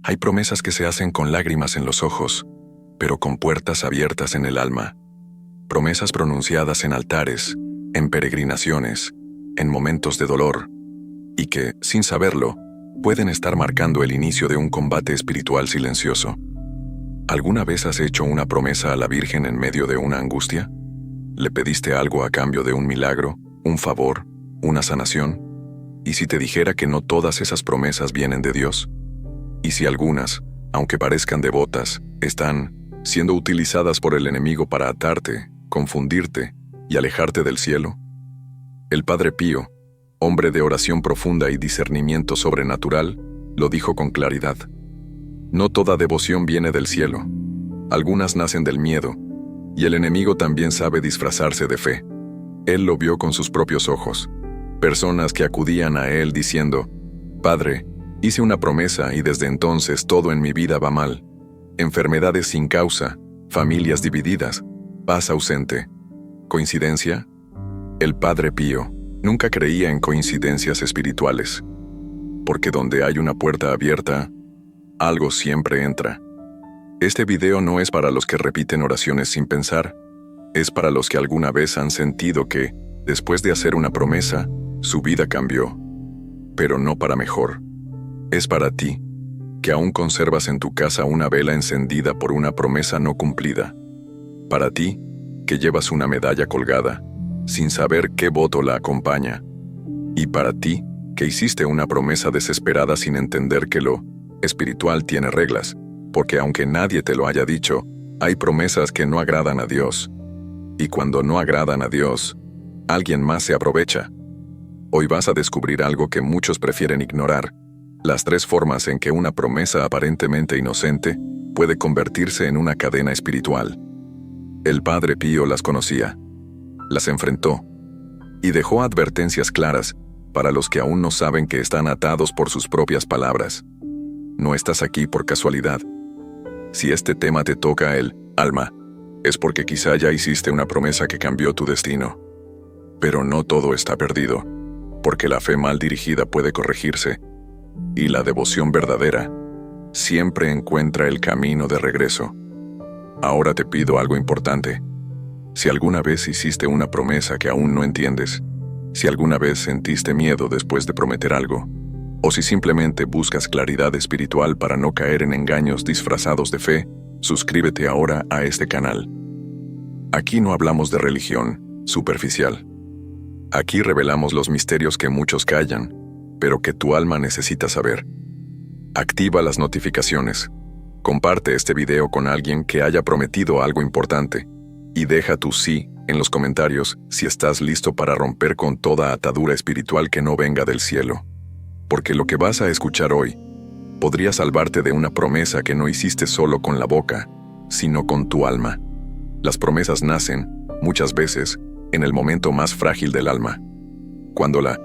Hay promesas que se hacen con lágrimas en los ojos, pero con puertas abiertas en el alma. Promesas pronunciadas en altares, en peregrinaciones, en momentos de dolor, y que, sin saberlo, pueden estar marcando el inicio de un combate espiritual silencioso. ¿Alguna vez has hecho una promesa a la Virgen en medio de una angustia? ¿Le pediste algo a cambio de un milagro, un favor, una sanación? ¿Y si te dijera que no todas esas promesas vienen de Dios? ¿Y si algunas, aunque parezcan devotas, están siendo utilizadas por el enemigo para atarte, confundirte y alejarte del cielo? El Padre Pío, hombre de oración profunda y discernimiento sobrenatural, lo dijo con claridad. No toda devoción viene del cielo. Algunas nacen del miedo, y el enemigo también sabe disfrazarse de fe. Él lo vio con sus propios ojos. Personas que acudían a él diciendo, «Padre, hice una promesa y desde entonces todo en mi vida va mal. Enfermedades sin causa, familias divididas, paz ausente». ¿Coincidencia? El Padre Pío nunca creía en coincidencias espirituales, porque donde hay una puerta abierta, algo siempre entra. Este video no es para los que repiten oraciones sin pensar, es para los que alguna vez han sentido que, después de hacer una promesa, su vida cambió, pero no para mejor. Es para ti, que aún conservas en tu casa una vela encendida por una promesa no cumplida. Para ti, que llevas una medalla colgada, sin saber qué voto la acompaña. Y para ti, que hiciste una promesa desesperada sin entender que lo espiritual tiene reglas, porque aunque nadie te lo haya dicho, hay promesas que no agradan a Dios. Y cuando no agradan a Dios, alguien más se aprovecha. Hoy vas a descubrir algo que muchos prefieren ignorar: las 3 formas en que una promesa aparentemente inocente puede convertirse en una cadena espiritual. El Padre Pío las conocía, las enfrentó, y dejó advertencias claras para los que aún no saben que están atados por sus propias palabras. No estás aquí por casualidad. Si este tema te toca el alma, es porque quizá ya hiciste una promesa que cambió tu destino. Pero no todo está perdido, porque la fe mal dirigida puede corregirse, y la devoción verdadera siempre encuentra el camino de regreso. Ahora te pido algo importante. Si alguna vez hiciste una promesa que aún no entiendes, si alguna vez sentiste miedo después de prometer algo, o si simplemente buscas claridad espiritual para no caer en engaños disfrazados de fe, suscríbete ahora a este canal. Aquí no hablamos de religión superficial. Aquí revelamos los misterios que muchos callan, pero que tu alma necesita saber. Activa las notificaciones. Comparte este video con alguien que haya prometido algo importante. Y deja tu sí en los comentarios si estás listo para romper con toda atadura espiritual que no venga del cielo. Porque lo que vas a escuchar hoy podría salvarte de una promesa que no hiciste solo con la boca, sino con tu alma. Las promesas nacen, muchas veces, en el momento más frágil del alma. Cuando la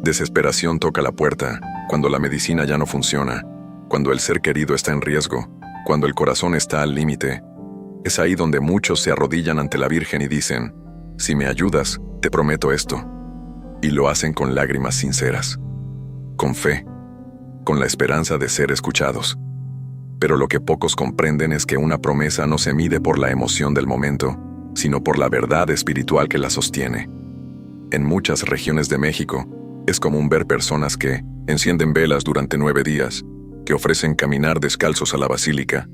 desesperación toca la puerta, cuando la medicina ya no funciona, cuando el ser querido está en riesgo, cuando el corazón está al límite. Es ahí donde muchos se arrodillan ante la Virgen y dicen, «Si me ayudas, te prometo esto». Y lo hacen con lágrimas sinceras, con fe, con la esperanza de ser escuchados. Pero lo que pocos comprenden es que una promesa no se mide por la emoción del momento, sino por la verdad espiritual que la sostiene. En muchas regiones de México, es común ver personas que encienden velas durante 9 días, que ofrecen caminar descalzos a la basílica,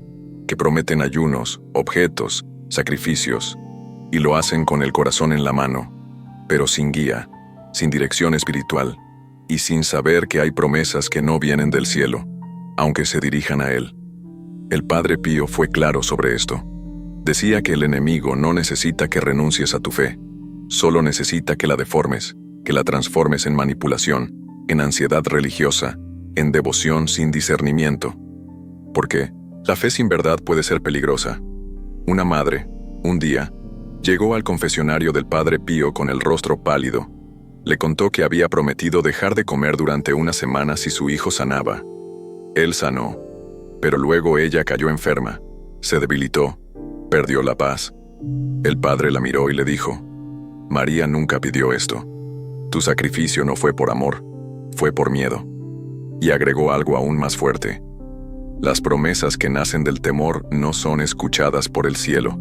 que prometen ayunos, objetos, sacrificios, y lo hacen con el corazón en la mano, pero sin guía, sin dirección espiritual, y sin saber que hay promesas que no vienen del cielo, aunque se dirijan a él. El Padre Pío fue claro sobre esto. Decía que el enemigo no necesita que renuncies a tu fe, solo necesita que la deformes, que la transformes en manipulación, en ansiedad religiosa, en devoción sin discernimiento. Porque la fe sin verdad puede ser peligrosa. Una madre, un día, llegó al confesionario del Padre Pío con el rostro pálido. Le contó que había prometido dejar de comer durante una semana si su hijo sanaba. Él sanó, pero luego ella cayó enferma, se debilitó, perdió la paz. El padre la miró y le dijo, «María nunca pidió esto. Tu sacrificio no fue por amor, fue por miedo». Y agregó algo aún más fuerte, Las promesas que nacen del temor no son escuchadas por el cielo,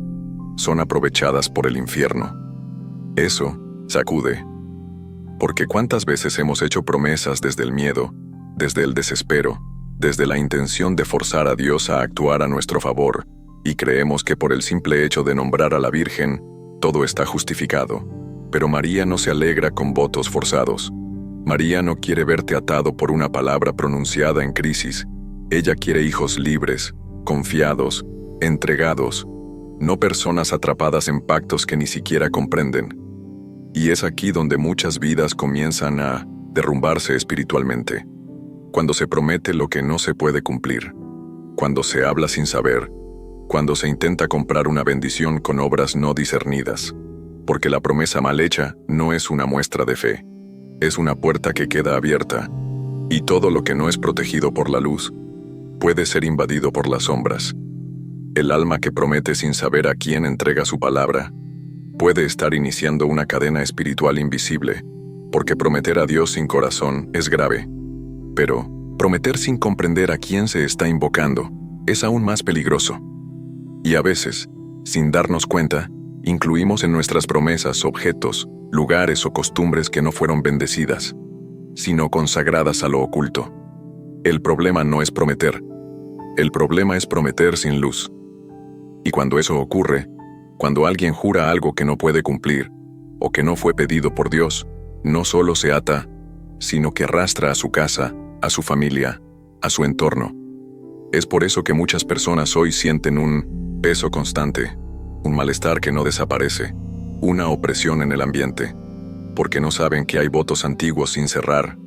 son aprovechadas por el infierno. Eso sacude. Porque ¿cuántas veces hemos hecho promesas desde el miedo, desde el desespero, desde la intención de forzar a Dios a actuar a nuestro favor, y creemos que por el simple hecho de nombrar a la Virgen, todo está justificado? Pero María no se alegra con votos forzados. María no quiere verte atado por una palabra pronunciada en crisis. Ella quiere hijos libres, confiados, entregados, no personas atrapadas en pactos que ni siquiera comprenden. Y es aquí donde muchas vidas comienzan a derrumbarse espiritualmente. Cuando se promete lo que no se puede cumplir. Cuando se habla sin saber. Cuando se intenta comprar una bendición con obras no discernidas. Porque la promesa mal hecha no es una muestra de fe. Es una puerta que queda abierta. Y todo lo que no es protegido por la luz puede ser invadido por las sombras. El alma que promete sin saber a quién entrega su palabra puede estar iniciando una cadena espiritual invisible, porque prometer a Dios sin corazón es grave. Pero prometer sin comprender a quién se está invocando es aún más peligroso. Y a veces, sin darnos cuenta, incluimos en nuestras promesas objetos, lugares o costumbres que no fueron bendecidas, sino consagradas a lo oculto. El problema no es prometer. El problema es prometer sin luz. Y cuando eso ocurre, cuando alguien jura algo que no puede cumplir, o que no fue pedido por Dios, no solo se ata, sino que arrastra a su casa, a su familia, a su entorno. Es por eso que muchas personas hoy sienten un peso constante, un malestar que no desaparece, una opresión en el ambiente, porque no saben que hay votos antiguos sin cerrar,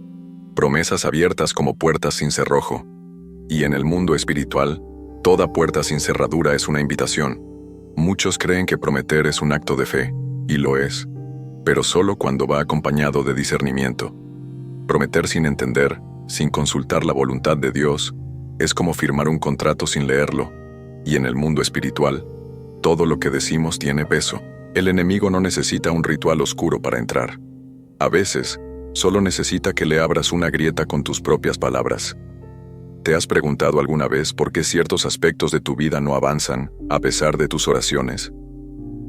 promesas abiertas como puertas sin cerrojo. Y en el mundo espiritual, toda puerta sin cerradura es una invitación. Muchos creen que prometer es un acto de fe, y lo es, pero solo cuando va acompañado de discernimiento. Prometer sin entender, sin consultar la voluntad de Dios, es como firmar un contrato sin leerlo, y en el mundo espiritual, todo lo que decimos tiene peso. El enemigo no necesita un ritual oscuro para entrar. A veces, solo necesita que le abras una grieta con tus propias palabras. ¿Te has preguntado alguna vez por qué ciertos aspectos de tu vida no avanzan, a pesar de tus oraciones?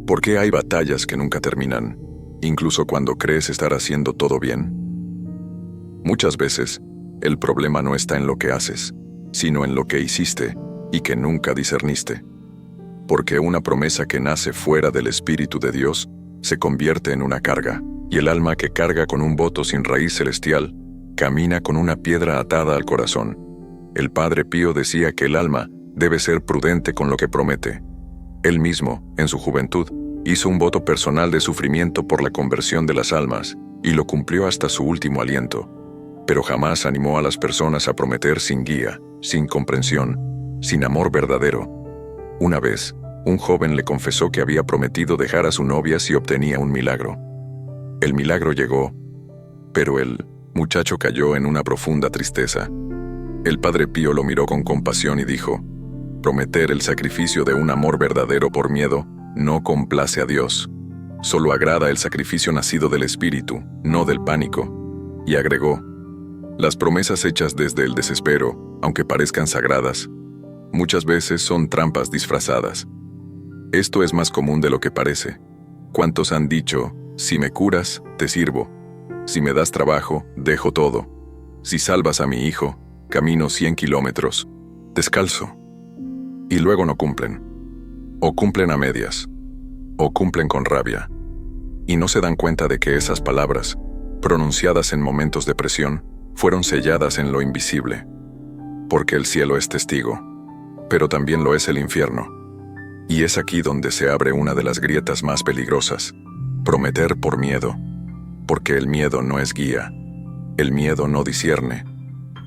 ¿Por qué hay batallas que nunca terminan, incluso cuando crees estar haciendo todo bien? Muchas veces, el problema no está en lo que haces, sino en lo que hiciste y que nunca discerniste. Porque una promesa que nace fuera del Espíritu de Dios se convierte en una carga, y el alma que carga con un voto sin raíz celestial camina con una piedra atada al corazón. El Padre Pío decía que el alma debe ser prudente con lo que promete. Él mismo, en su juventud, hizo un voto personal de sufrimiento por la conversión de las almas, y lo cumplió hasta su último aliento. Pero jamás animó a las personas a prometer sin guía, sin comprensión, sin amor verdadero. Una vez, un joven le confesó que había prometido dejar a su novia si obtenía un milagro. El milagro llegó, pero el muchacho cayó en una profunda tristeza. El Padre Pío lo miró con compasión y dijo: prometer el sacrificio de un amor verdadero por miedo no complace a Dios. Solo agrada el sacrificio nacido del Espíritu, no del pánico. Y agregó: las promesas hechas desde el desespero, aunque parezcan sagradas, muchas veces son trampas disfrazadas. Esto es más común de lo que parece. ¿Cuántos han dicho: si me curas, te sirvo; si me das trabajo, dejo todo; si salvas a mi hijo, camino 100 kilómetros, descalzo? Y luego no cumplen. O cumplen a medias. O cumplen con rabia. Y no se dan cuenta de que esas palabras, pronunciadas en momentos de presión, fueron selladas en lo invisible. Porque el cielo es testigo, pero también lo es el infierno. Y es aquí donde se abre una de las grietas más peligrosas: prometer por miedo. Porque el miedo no es guía. El miedo no discierne.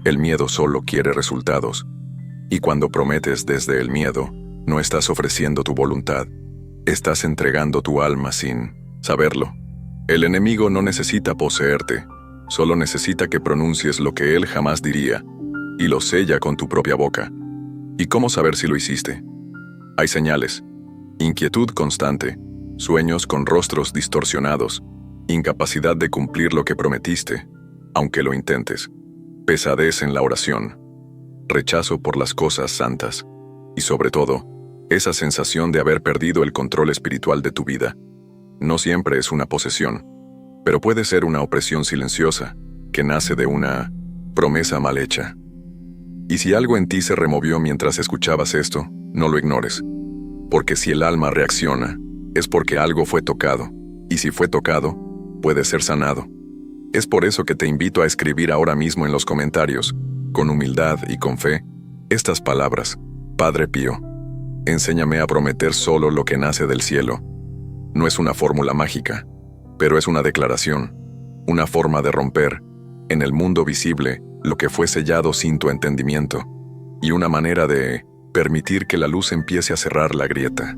El miedo solo quiere resultados. Y cuando prometes desde el miedo, no estás ofreciendo tu voluntad. Estás entregando tu alma sin saberlo. El enemigo no necesita poseerte, solo necesita que pronuncies lo que él jamás diría, y lo sella con tu propia boca. ¿Y cómo saber si lo hiciste? Hay señales: inquietud constante, sueños con rostros distorsionados, incapacidad de cumplir lo que prometiste, aunque lo intentes, pesadez en la oración, rechazo por las cosas santas. Y sobre todo, esa sensación de haber perdido el control espiritual de tu vida. No siempre es una posesión, pero puede ser una opresión silenciosa, que nace de una promesa mal hecha. Y si algo en ti se removió mientras escuchabas esto, no lo ignores. Porque si el alma reacciona, es porque algo fue tocado, y si fue tocado, puede ser sanado. Es por eso que te invito a escribir ahora mismo en los comentarios, con humildad y con fe, estas palabras: Padre Pío, enséñame a prometer solo lo que nace del cielo. No es una fórmula mágica, pero es una declaración, una forma de romper, en el mundo visible, lo que fue sellado sin tu entendimiento, y una manera de permitir que la luz empiece a cerrar la grieta.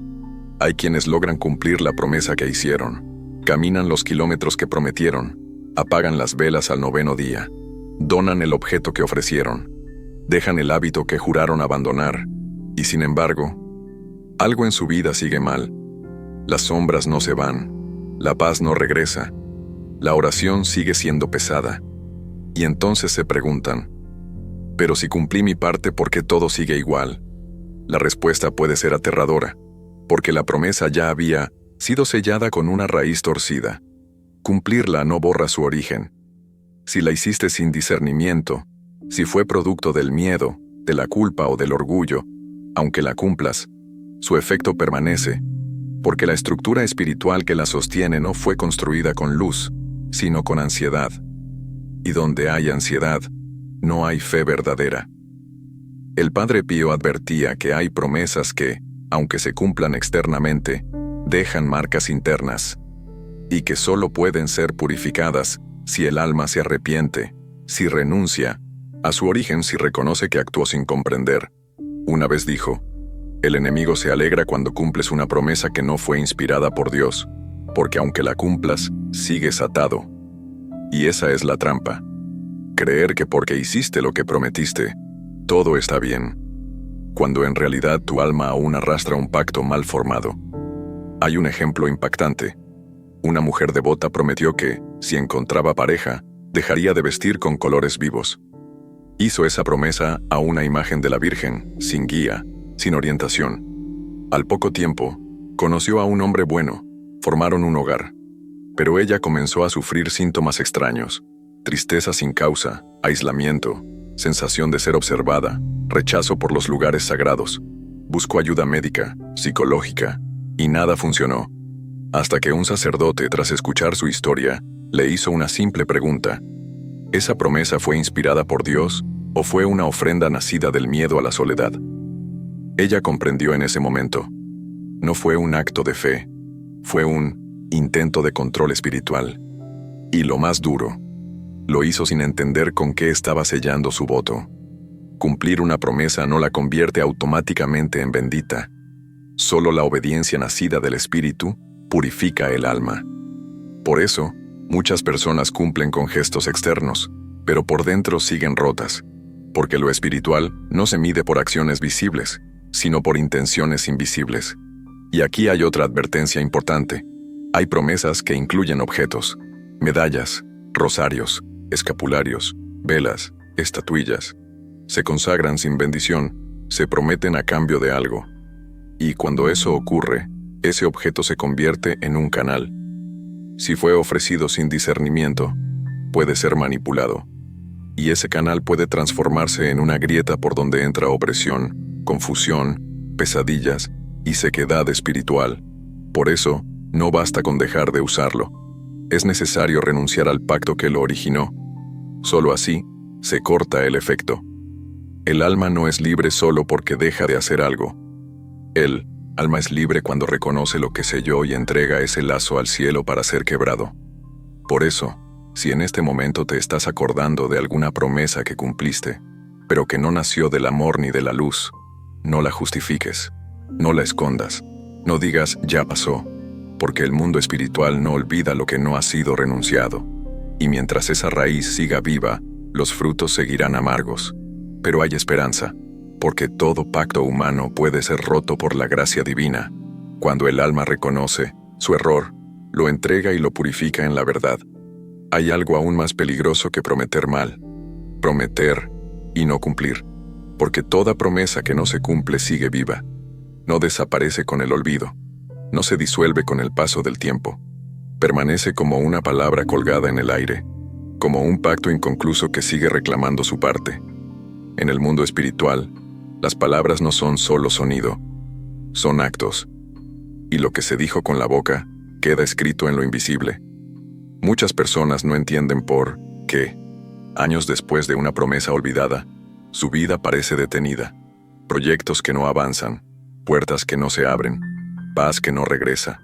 Hay quienes logran cumplir la promesa que hicieron, caminan los kilómetros que prometieron, apagan las velas al 9º día, donan el objeto que ofrecieron, dejan el hábito que juraron abandonar, y sin embargo, algo en su vida sigue mal. Las sombras no se van, la paz no regresa, la oración sigue siendo pesada. Y entonces se preguntan, pero si cumplí mi parte, ¿por qué todo sigue igual? La respuesta puede ser aterradora, porque la promesa ya había sido sellada con una raíz torcida. Cumplirla no borra su origen. Si la hiciste sin discernimiento, si fue producto del miedo, de la culpa o del orgullo, aunque la cumplas, su efecto permanece, porque la estructura espiritual que la sostiene no fue construida con luz, sino con ansiedad. Y donde hay ansiedad, no hay fe verdadera. El Padre Pío advertía que hay promesas que, aunque se cumplan externamente, dejan marcas internas, y que solo pueden ser purificadas si el alma se arrepiente, si renuncia a su origen, si reconoce que actuó sin comprender. Una vez dijo, el enemigo se alegra cuando cumples una promesa que no fue inspirada por Dios, porque aunque la cumplas, sigues atado. Y esa es la trampa. Creer que porque hiciste lo que prometiste, todo está bien, cuando en realidad tu alma aún arrastra un pacto mal formado. Hay un ejemplo impactante. Una mujer devota prometió que, si encontraba pareja, dejaría de vestir con colores vivos. Hizo esa promesa a una imagen de la Virgen, sin guía, sin orientación. Al poco tiempo, conoció a un hombre bueno, formaron un hogar. Pero ella comenzó a sufrir síntomas extraños: tristeza sin causa, aislamiento, sensación de ser observada, rechazo por los lugares sagrados. Buscó ayuda médica, psicológica, y nada funcionó. Hasta que un sacerdote, tras escuchar su historia, le hizo una simple pregunta: ¿esa promesa fue inspirada por Dios o fue una ofrenda nacida del miedo a la soledad? Ella comprendió en ese momento. No fue un acto de fe, fue un intento de control espiritual. Y lo más duro, lo hizo sin entender con qué estaba sellando su voto. Cumplir una promesa no la convierte automáticamente en bendita. Solo la obediencia nacida del Espíritu purifica el alma. Por eso, muchas personas cumplen con gestos externos, pero por dentro siguen rotas, porque lo espiritual no se mide por acciones visibles, sino por intenciones invisibles. Y aquí hay otra advertencia importante. Hay promesas que incluyen objetos, medallas, rosarios, escapularios, velas, estatuillas. Se consagran sin bendición, se prometen a cambio de algo. Y cuando eso ocurre, ese objeto se convierte en un canal. Si fue ofrecido sin discernimiento, puede ser manipulado. Y ese canal puede transformarse en una grieta por donde entra opresión, confusión, pesadillas y sequedad espiritual. Por eso, no basta con dejar de usarlo. Es necesario renunciar al pacto que lo originó. Solo así, se corta el efecto. El alma no es libre solo porque deja de hacer algo. El alma es libre cuando reconoce lo que selló y entrega ese lazo al cielo para ser quebrado. Por eso, si en este momento te estás acordando de alguna promesa que cumpliste, pero que no nació del amor ni de la luz, no la justifiques, no la escondas, no digas ya pasó, porque el mundo espiritual no olvida lo que no ha sido renunciado. Y mientras esa raíz siga viva, los frutos seguirán amargos. Pero hay esperanza, porque todo pacto humano puede ser roto por la gracia divina. Cuando el alma reconoce su error, lo entrega y lo purifica en la verdad. Hay algo aún más peligroso que prometer mal. Prometer y no cumplir. porque toda promesa que no se cumple sigue viva, no desaparece con el olvido, no se disuelve con el paso del tiempo, permanece como una palabra colgada en el aire, como un pacto inconcluso que sigue reclamando su parte. En el mundo espiritual, las palabras no son solo sonido, son actos, y lo que se dijo con la boca queda escrito en lo invisible. Muchas personas no entienden por qué, años después de una promesa olvidada, su vida parece detenida, proyectos que no avanzan, puertas que no se abren, paz que no regresa,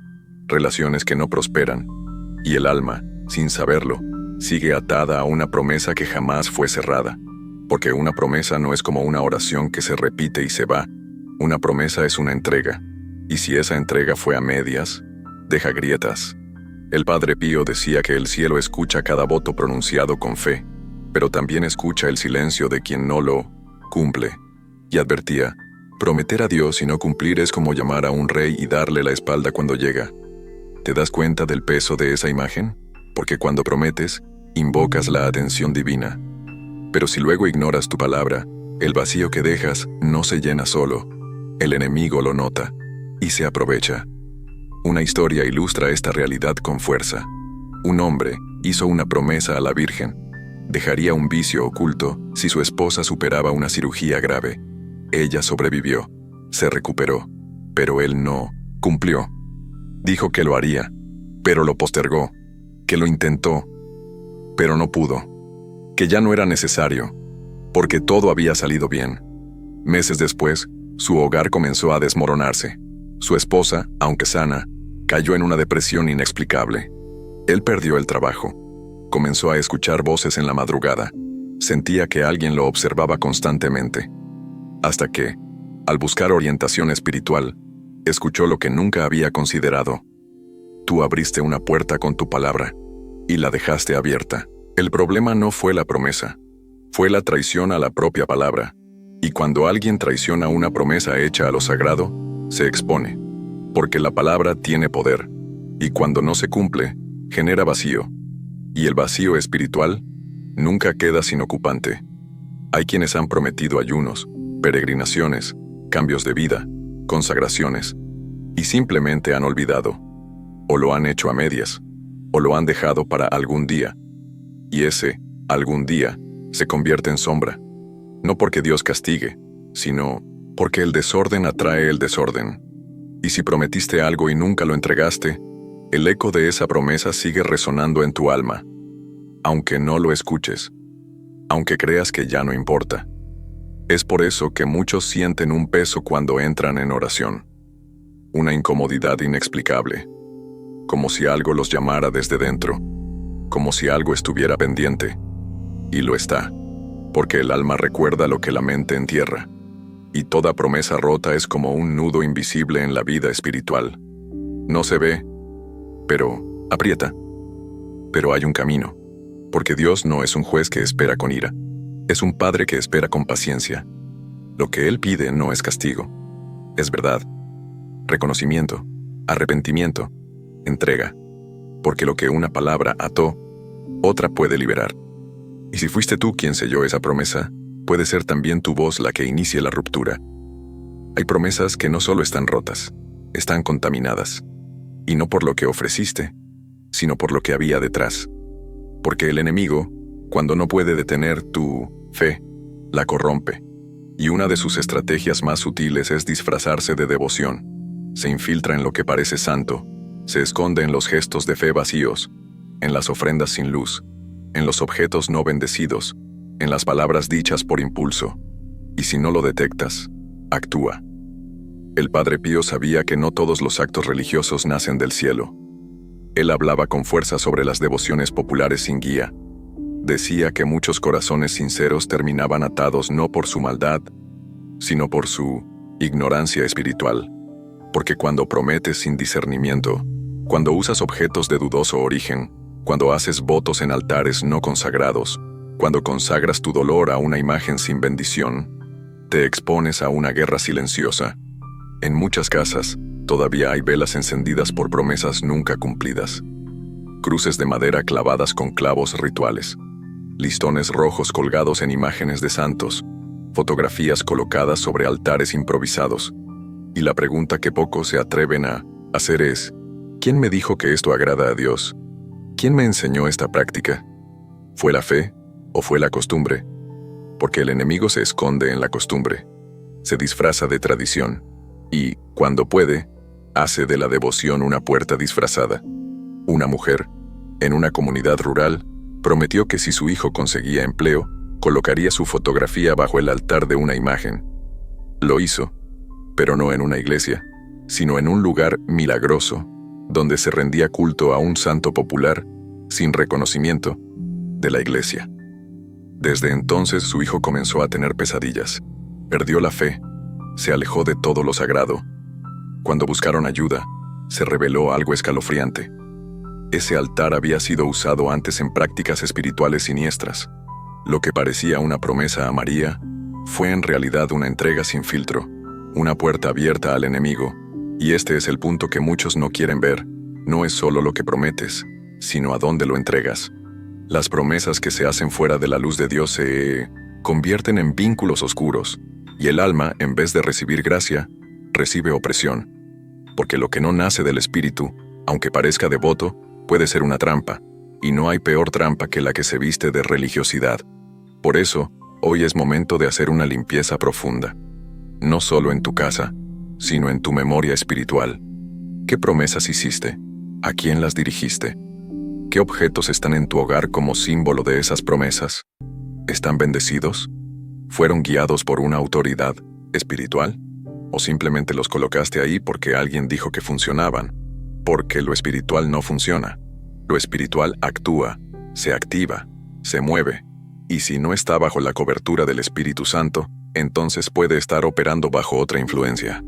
relaciones que no prosperan, y el alma, sin saberlo, sigue atada a una promesa que jamás fue cerrada, porque una promesa no es como una oración que se repite y se va, una promesa es una entrega, y si esa entrega fue a medias, deja grietas. El Padre Pío decía que el cielo escucha cada voto pronunciado con fe, pero también escucha el silencio de quien no lo cumple, y advertía, prometer a Dios y no cumplir es como llamar a un rey y darle la espalda cuando llega. ¿Te das cuenta del peso de esa imagen? Porque cuando prometes, invocas la atención divina. Pero si luego ignoras tu palabra, el vacío que dejas no se llena solo. El enemigo lo nota y se aprovecha. Una historia ilustra esta realidad con fuerza. Un hombre hizo una promesa a la Virgen. Dejaría un vicio oculto si su esposa superaba una cirugía grave. Ella sobrevivió, se recuperó, pero él no cumplió. Dijo que lo haría, pero lo postergó, que lo intentó, pero no pudo, que ya no era necesario, porque todo había salido bien. Meses después, su hogar comenzó a desmoronarse. Su esposa, aunque sana, cayó en una depresión inexplicable. Él perdió el trabajo. Comenzó a escuchar voces en la madrugada. Sentía que alguien lo observaba constantemente. Hasta que, al buscar orientación espiritual, escuchó lo que nunca había considerado. Tú abriste una puerta con tu palabra y la dejaste abierta. El problema no fue la promesa, fue la traición a la propia palabra. Y cuando alguien traiciona una promesa hecha a lo sagrado, se expone, porque la palabra tiene poder, y cuando no se cumple, genera vacío. Y el vacío espiritual nunca queda sin ocupante. Hay quienes han prometido ayunos, peregrinaciones, cambios de vida, consagraciones, y simplemente han olvidado, o lo han hecho a medias, o lo han dejado para algún día, y ese algún día se convierte en sombra, no porque Dios castigue, sino porque el desorden atrae el desorden. Y si prometiste algo y nunca lo entregaste, el eco de esa promesa sigue resonando en tu alma, aunque no lo escuches, aunque creas que ya no importa. Es por eso que muchos sienten un peso cuando entran en oración, una incomodidad inexplicable, como si algo los llamara desde dentro, como si algo estuviera pendiente, y lo está, porque el alma recuerda lo que la mente entierra, y toda promesa rota es como un nudo invisible en la vida espiritual. No se ve, pero aprieta. Pero hay un camino, porque Dios no es un juez que espera con ira, es un padre que espera con paciencia. Lo que Él pide no es castigo, es verdad, reconocimiento, arrepentimiento, entrega, porque lo que una palabra ató, otra puede liberar. Y si fuiste tú quien selló esa promesa, puede ser también tu voz la que inicie la ruptura. Hay promesas que no solo están rotas, están contaminadas, y no por lo que ofreciste, sino por lo que había detrás. Porque el enemigo, cuando no puede detener tu fe, la corrompe, y una de sus estrategias más sutiles es disfrazarse de devoción. Se infiltra en lo que parece santo, se esconde en los gestos de fe vacíos, en las ofrendas sin luz, en los objetos no bendecidos, en las palabras dichas por impulso. Y si no lo detectas, actúa. El Padre Pío sabía que no todos los actos religiosos nacen del cielo. Él hablaba con fuerza sobre las devociones populares sin guía. Decía que muchos corazones sinceros terminaban atados no por su maldad, sino por su ignorancia espiritual. Porque cuando prometes sin discernimiento, cuando usas objetos de dudoso origen, cuando haces votos en altares no consagrados, cuando consagras tu dolor a una imagen sin bendición, te expones a una guerra silenciosa. En muchas casas, todavía hay velas encendidas por promesas nunca cumplidas, cruces de madera clavadas con clavos rituales, listones rojos colgados en imágenes de santos, fotografías colocadas sobre altares improvisados. Y la pregunta que pocos se atreven a hacer es, ¿quién me dijo que esto agrada a Dios? ¿Quién me enseñó esta práctica? ¿Fue la fe o fue la costumbre? Porque el enemigo se esconde en la costumbre, se disfraza de tradición y, cuando puede, hace de la devoción una puerta disfrazada. Una mujer, en una comunidad rural, prometió que si su hijo conseguía empleo, colocaría su fotografía bajo el altar de una imagen. Lo hizo, pero no en una iglesia, sino en un lugar milagroso, donde se rendía culto a un santo popular, sin reconocimiento, de la iglesia. Desde entonces su hijo comenzó a tener pesadillas, perdió la fe, se alejó de todo lo sagrado. Cuando buscaron ayuda, se reveló algo escalofriante. Ese altar había sido usado antes en prácticas espirituales siniestras. Lo que parecía una promesa a María fue en realidad una entrega sin filtro, una puerta abierta al enemigo. Y este es el punto que muchos no quieren ver. No es solo lo que prometes, sino a dónde lo entregas. Las promesas que se hacen fuera de la luz de Dios se convierten en vínculos oscuros, y el alma, en vez de recibir gracia, recibe opresión. Porque lo que no nace del Espíritu, aunque parezca devoto, puede ser una trampa, y no hay peor trampa que la que se viste de religiosidad. Por eso, hoy es momento de hacer una limpieza profunda. No solo en tu casa, sino en tu memoria espiritual. ¿Qué promesas hiciste? ¿A quién las dirigiste? ¿Qué objetos están en tu hogar como símbolo de esas promesas? ¿Están bendecidos? ¿Fueron guiados por una autoridad espiritual? ¿O simplemente los colocaste ahí porque alguien dijo que funcionaban? Porque lo espiritual no funciona. Lo espiritual actúa, se activa, se mueve. Y si no está bajo la cobertura del Espíritu Santo, entonces puede estar operando bajo otra influencia.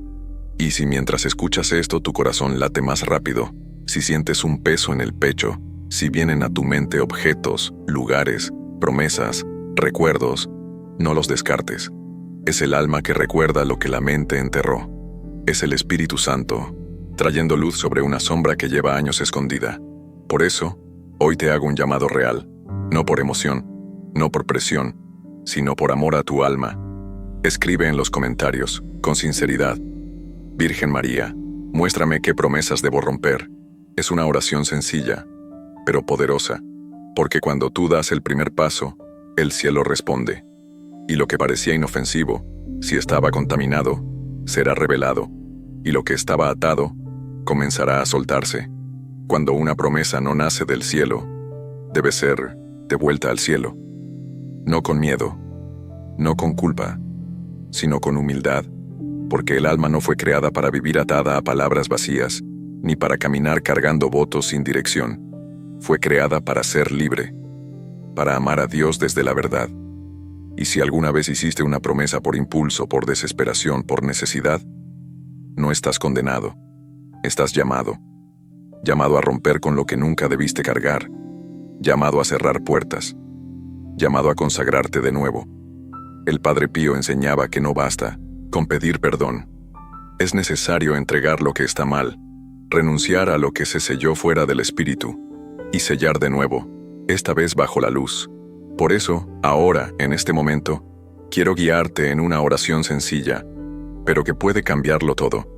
Y si mientras escuchas esto tu corazón late más rápido, si sientes un peso en el pecho, si vienen a tu mente objetos, lugares, promesas, recuerdos, no los descartes. Es el alma que recuerda lo que la mente enterró. Es el Espíritu Santo, trayendo luz sobre una sombra que lleva años escondida. Por eso, hoy te hago un llamado real, no por emoción, no por presión, sino por amor a tu alma. Escribe en los comentarios, con sinceridad: Virgen María, muéstrame qué promesas debo romper. Es una oración sencilla, pero poderosa, porque cuando tú das el primer paso, el cielo responde. Y lo que parecía inofensivo, si estaba contaminado, será revelado, y lo que estaba atado, comenzará a soltarse. Cuando una promesa no nace del cielo, debe ser devuelta al cielo. No con miedo, no con culpa, sino con humildad, porque el alma no fue creada para vivir atada a palabras vacías, ni para caminar cargando votos sin dirección. Fue creada para ser libre, para amar a Dios desde la verdad. Y si alguna vez hiciste una promesa por impulso, por desesperación, por necesidad, no estás condenado. Estás llamado a romper con lo que nunca debiste cargar, llamado a cerrar puertas, llamado a consagrarte de nuevo. El Padre Pío enseñaba que no basta con pedir perdón. Es necesario entregar lo que está mal, renunciar a lo que se selló fuera del Espíritu, y sellar de nuevo, esta vez bajo la luz. Por eso, ahora, en este momento, quiero guiarte en una oración sencilla, pero que puede cambiarlo todo.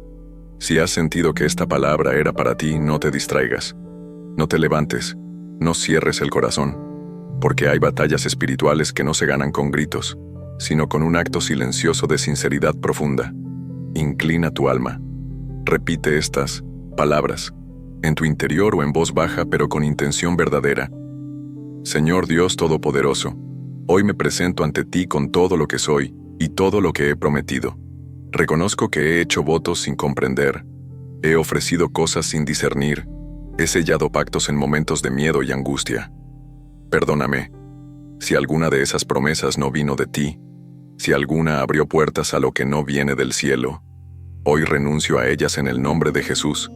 Si has sentido que esta palabra era para ti, no te distraigas. No te levantes, no cierres el corazón, porque hay batallas espirituales que no se ganan con gritos, sino con un acto silencioso de sinceridad profunda. Inclina tu alma. Repite estas palabras, en tu interior o en voz baja, pero con intención verdadera. Señor Dios Todopoderoso, hoy me presento ante ti con todo lo que soy y todo lo que he prometido. Reconozco que he hecho votos sin comprender, he ofrecido cosas sin discernir, he sellado pactos en momentos de miedo y angustia. Perdóname, si alguna de esas promesas no vino de ti, si alguna abrió puertas a lo que no viene del cielo, hoy renuncio a ellas en el nombre de Jesús.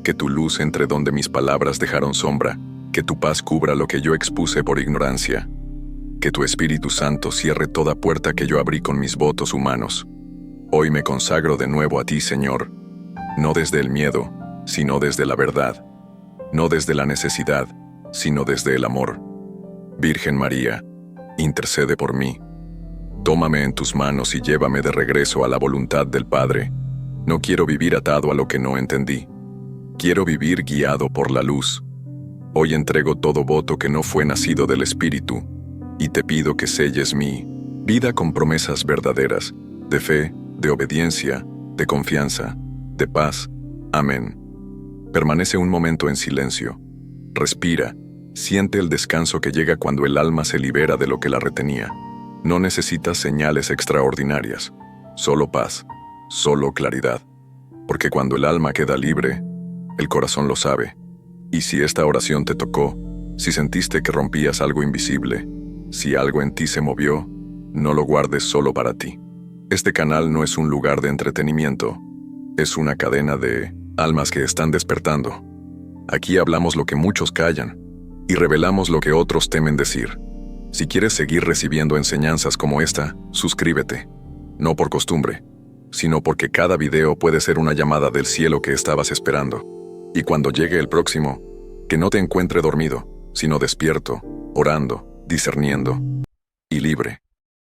Que tu luz entre donde mis palabras dejaron sombra, que tu paz cubra lo que yo expuse por ignorancia. Que tu Espíritu Santo cierre toda puerta que yo abrí con mis votos humanos. Hoy me consagro de nuevo a ti, Señor, no desde el miedo, sino desde la verdad, no desde la necesidad, sino desde el amor. Virgen María, intercede por mí. Tómame en tus manos y llévame de regreso a la voluntad del Padre. No quiero vivir atado a lo que no entendí. Quiero vivir guiado por la luz. Hoy entrego todo voto que no fue nacido del Espíritu, y te pido que selles mi vida con promesas verdaderas, de fe, de obediencia, de confianza, de paz. Amén. Permanece un momento en silencio. Respira. Siente el descanso que llega cuando el alma se libera de lo que la retenía. No necesitas señales extraordinarias, solo paz, solo claridad. Porque cuando el alma queda libre, el corazón lo sabe. Y si esta oración te tocó, si sentiste que rompías algo invisible, si algo en ti se movió, no lo guardes solo para ti. Este canal no es un lugar de entretenimiento, es una cadena de almas que están despertando. Aquí hablamos lo que muchos callan y revelamos lo que otros temen decir. Si quieres seguir recibiendo enseñanzas como esta, suscríbete. No por costumbre, sino porque cada video puede ser una llamada del cielo que estabas esperando. Y cuando llegue el próximo, que no te encuentre dormido, sino despierto, orando, discerniendo y libre.